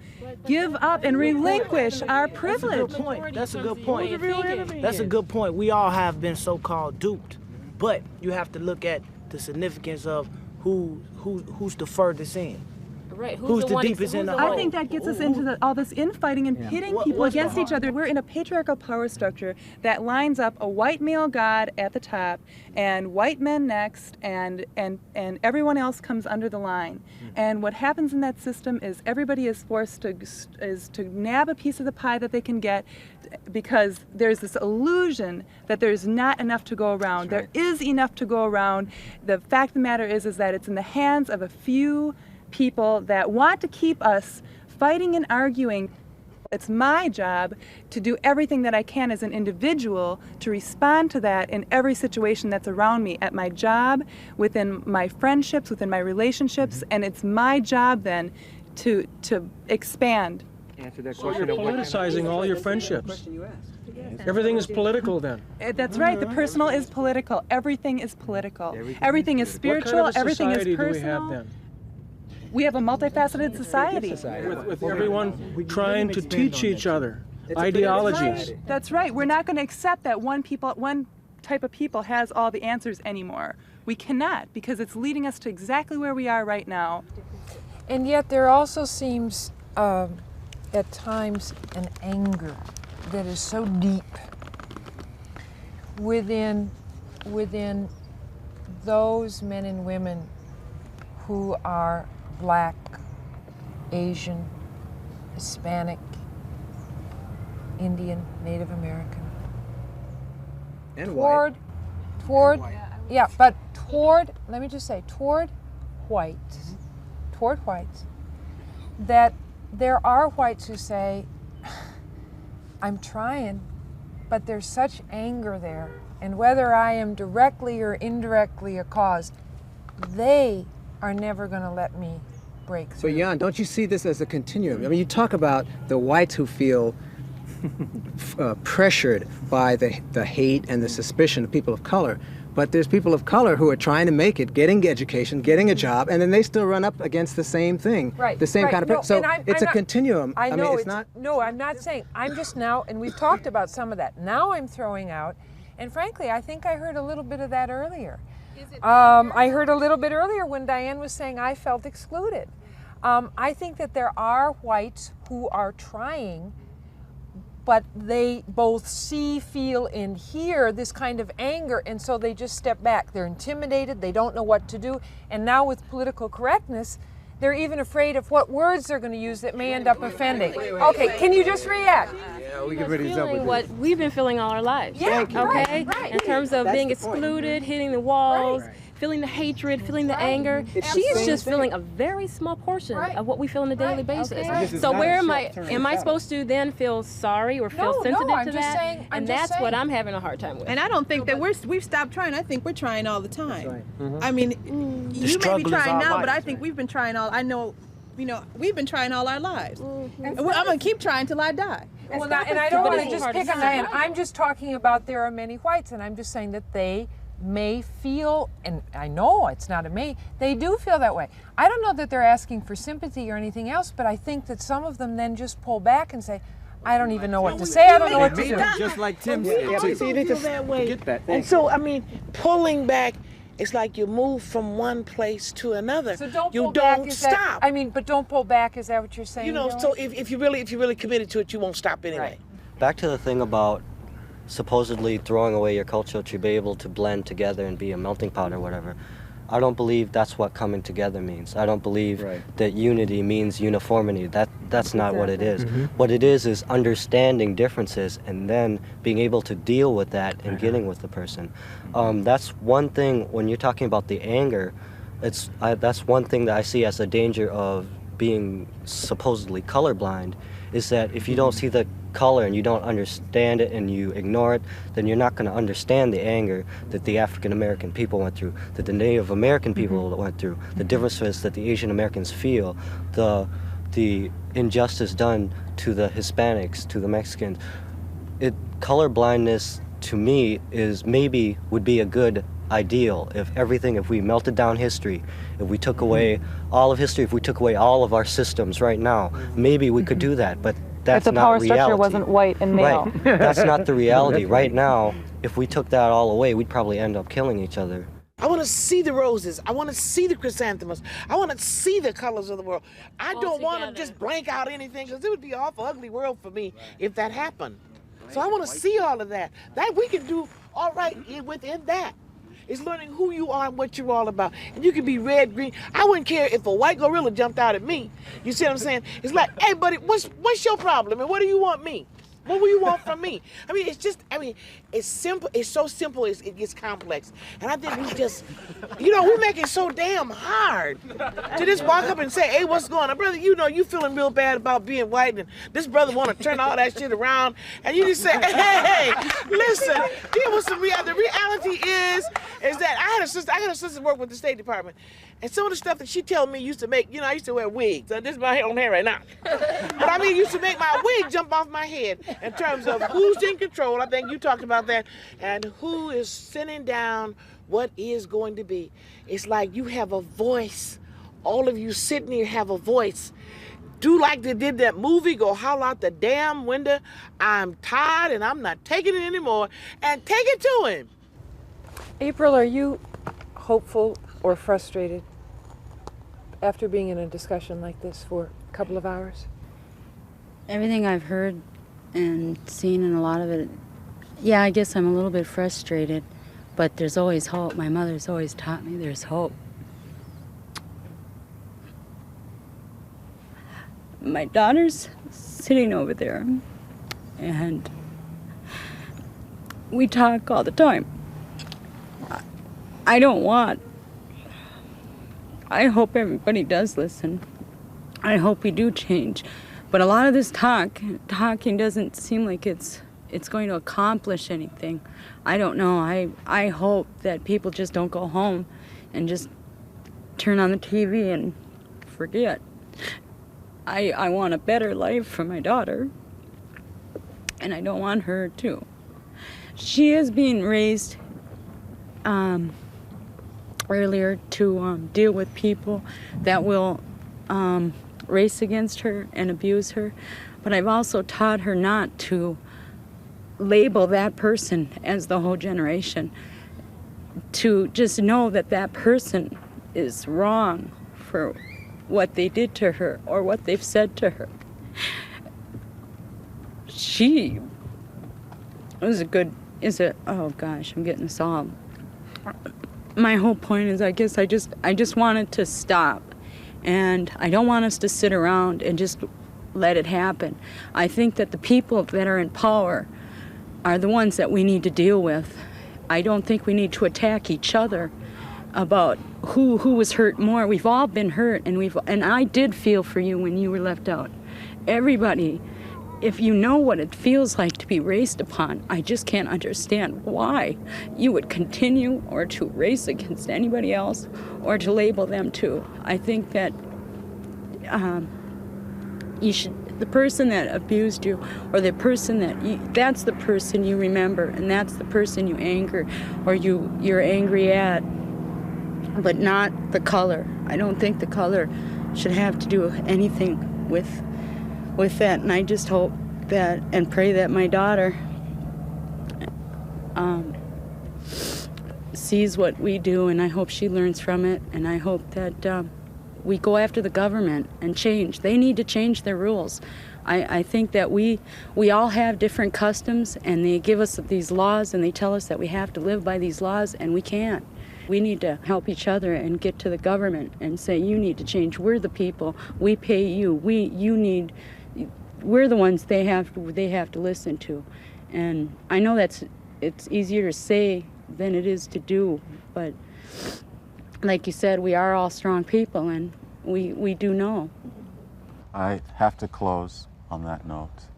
Speaker 15: give up and relinquish our privilege.
Speaker 6: That's a good point. That's a good point. We all have been so-called duped, but you have to look at the significance of who's the furthest in.
Speaker 22: Right.
Speaker 6: Who's the deepest in the hole?
Speaker 15: I think that gets us into all this infighting and pitting people against each other. We're in a patriarchal power structure that lines up a white male god at the top and white men next, and everyone else comes under the line. And what happens in that system is everybody is forced to nab a piece of the pie that they can get, because there's this illusion that there's not enough to go around. There is enough to go around. The fact of the matter is that it's in the hands of a few people that want to keep us fighting and arguing. It's my job to do everything that I can as an individual to respond to that in every situation that's around me, at my job, within my friendships, within my relationships, and it's my job then to expand.
Speaker 5: Answer that question. You're politicizing all your friendships. Everything is political then.
Speaker 15: That's right. The personal is political. Everything is political. Everything is spiritual.
Speaker 5: What kind of
Speaker 15: everything is personal.
Speaker 5: Do we have then?
Speaker 15: We have a multifaceted society.
Speaker 5: With everyone trying to teach each other ideologies.
Speaker 15: That's right. We're not going to accept that one type of people has all the answers anymore. We cannot, because it's leading us to exactly where we are right now.
Speaker 3: And yet there also seems at times an anger that is so deep within those men and women who are Black, Asian, Hispanic, Indian, Native American.
Speaker 8: And
Speaker 3: toward, let me just say, toward whites, that there are whites who say, I'm trying, but there's such anger there, and whether I am directly or indirectly a cause, they are never going to let me break through.
Speaker 8: So Jan, don't you see this as a continuum? I mean, you talk about the whites who feel pressured by the hate and the suspicion of people of color, but there's people of color who are trying to make it, getting education, getting a job, and then they still run up against the same thing, the same kind of. So it's a continuum.
Speaker 3: I know
Speaker 8: mean, it's not.
Speaker 3: No, I'm not saying. I'm just now, and we've talked about some of that. Now I'm throwing out, and frankly, I think I heard a little bit of that earlier. I heard a little bit earlier when Diane was saying I felt excluded. I think that there are whites who are trying, but they both see, feel, and hear this kind of anger, and so they just step back. They're intimidated, they don't know what to do, and now with political correctness, they're even afraid of what words they're going to use that may end up offending. Okay, can you just react?
Speaker 21: Yeah, we can really
Speaker 22: feeling what we've been feeling all our lives.
Speaker 3: Yeah,
Speaker 22: okay?
Speaker 3: Right.
Speaker 22: In terms of being excluded, hitting the walls, feeling the hatred, feeling the anger. She's just feeling a very small portion of what we feel on a daily basis. So where am I supposed to then feel sorry or feel sensitive to that? And that's what I'm having a hard time with.
Speaker 9: And I don't think that we've stopped trying. I think we're trying all the time. I mean, you may be trying now, but I think we've been trying all. I know, we've been trying all our lives. And I'm going to keep trying till I die.
Speaker 3: Well, and I don't want to just pick on Diane. I'm just talking about there are many whites, and I'm just saying that they may feel, and I know it's not a may, they do feel that way. I don't know that they're asking for sympathy or anything else, but I think that some of them then just pull back and say, I don't even know what to say. I don't know what to do.
Speaker 21: Just like Tim
Speaker 13: We
Speaker 21: said.
Speaker 13: don't feel that way.
Speaker 21: Get that.
Speaker 13: And so, I mean, pulling back, it's like you move from one place to another.
Speaker 3: So don't
Speaker 13: you
Speaker 3: pull
Speaker 13: don't
Speaker 3: back.
Speaker 13: stop.
Speaker 3: But don't pull back. Is that what you're saying?
Speaker 13: You know, so if you really committed to it, you won't stop anyway.
Speaker 19: Back to the thing about supposedly throwing away your culture to be able to blend together and be a melting pot or whatever. I don't believe that's what coming together means. I don't believe that unity means uniformity. That's not what it is. What it is understanding differences and then being able to deal with that and getting with the person. That's one thing when you're talking about the anger. That's one thing that I see as a danger of being supposedly colorblind, is that if you don't see the color and you don't understand it and you ignore it, then you're not going to understand the anger that the African American people went through, that the Native American people went through, the differences that the Asian Americans feel, the injustice done to the Hispanics, to the Mexicans. Color blindness to me would be a good ideal if we melted down history, if we took away all of history, if we took away all of our systems right now, maybe we could do that, but that's
Speaker 15: if the
Speaker 19: not
Speaker 15: power
Speaker 19: reality.
Speaker 15: structure wasn't white and male.
Speaker 19: Right. That's not the reality. Right now, if we took that all away, we'd probably end up killing each other.
Speaker 13: I want to see the roses. I want to see the chrysanthemums. I want to see the colors of the world. I don't want to just blank out anything, because it would be an awful ugly world for me if that happened. So I want to see all of that. That we can do all right within that. It's learning who you are and what you're all about. And you can be red, green. I wouldn't care if a white gorilla jumped out at me. You see what I'm saying? It's like, hey, buddy, what's your problem? And what do you want me? What do you want from me? I mean, it's simple. It's so simple, it gets complex. And I think we just, we make it so damn hard to just walk up and say, hey, what's going on? Brother, you feeling real bad about being white, and this brother want to turn all that shit around, and you just say, hey, listen, deal with some reality. The reality is that I got a sister work with the State Department, and some of the stuff that she told me used to make, I used to wear wigs. This is my own hair right now. But I mean, it used to make my wig jump off my head in terms of who's in control. I think you talked about that. And who is sending down what is going to be. It's like you have a voice. All of you sitting here have a voice. Do like they did that movie, go howl out the damn window. I'm tired and I'm not taking it anymore. And take it to him.
Speaker 3: April, are you hopeful or frustrated after being in a discussion like this for a couple of hours?
Speaker 10: Everything I've heard and seen, and a lot of it, yeah, I guess I'm a little bit frustrated, but there's always hope. My mother's always taught me there's hope. My daughter's sitting over there, and we talk all the time. I hope everybody does listen. I hope we do change. But a lot of this talking doesn't seem like it's going to accomplish anything. I don't know. I hope that people just don't go home and just turn on the TV and forget. I want a better life for my daughter, and I don't want her to. She is being raised earlier to deal with people that will race against her and abuse her, but I've also taught her not to label that person as the whole generation, to just know that that person is wrong for what they did to her or what they've said to her. She was oh gosh, I'm getting this all. My whole point is, I guess I just want it to stop. And I don't want us to sit around and just let it happen. I think that the people that are in power are the ones that we need to deal with. I don't think we need to attack each other about who was hurt more. We've all been hurt, and I did feel for you when you were left out. Everybody, if you know what it feels like to be raced upon, I just can't understand why you would continue or to race against anybody else or to label them too. I think that the person that abused you, or the person that's the person you remember, and that's the person you anger or you're angry at, but not the color. I don't think the color should have to do anything with that, and I just hope that and pray that my daughter sees what we do, and I hope she learns from it, and I hope that we go after the government and change. They need to change their rules. I think that we all have different customs, and they give us these laws and they tell us that we have to live by these laws, and we can't. We need to help each other and get to the government and say, you need to change. We're the people. We pay you. We're the ones they have to listen to. And I know it's easier to say than it is to do, but like you said, we are all strong people, and we do know.
Speaker 1: I have to close on that note.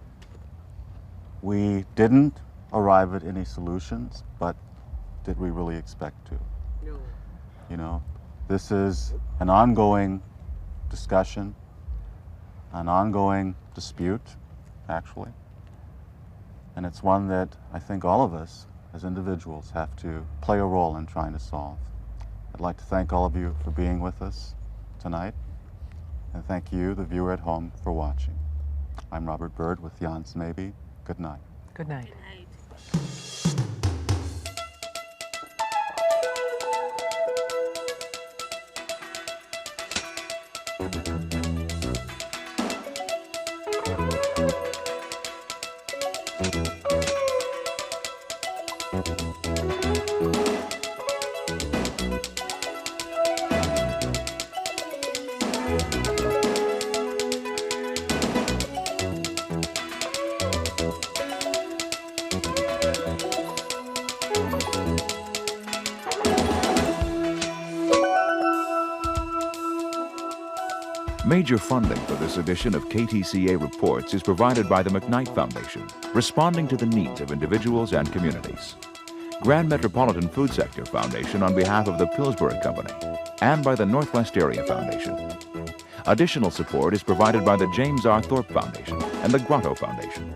Speaker 1: We didn't arrive at any solutions, but did we really expect to? No. You know, this is an ongoing discussion, an ongoing dispute, actually. And it's one that I think all of us as individuals have to play a role in trying to solve. I'd like to thank all of you for being with us tonight, and thank you, the viewer at home, for watching. I'm Robert Byrd with Jan Smaby. Good night.
Speaker 3: Good night.
Speaker 12: Major funding for this edition of KTCA Reports is provided by the McKnight Foundation, responding to the needs of individuals and communities. Grand Metropolitan Food Sector Foundation on behalf of the Pillsbury Company, and by the Northwest Area Foundation. Additional support is provided by the James R. Thorpe Foundation and the Grotto Foundation.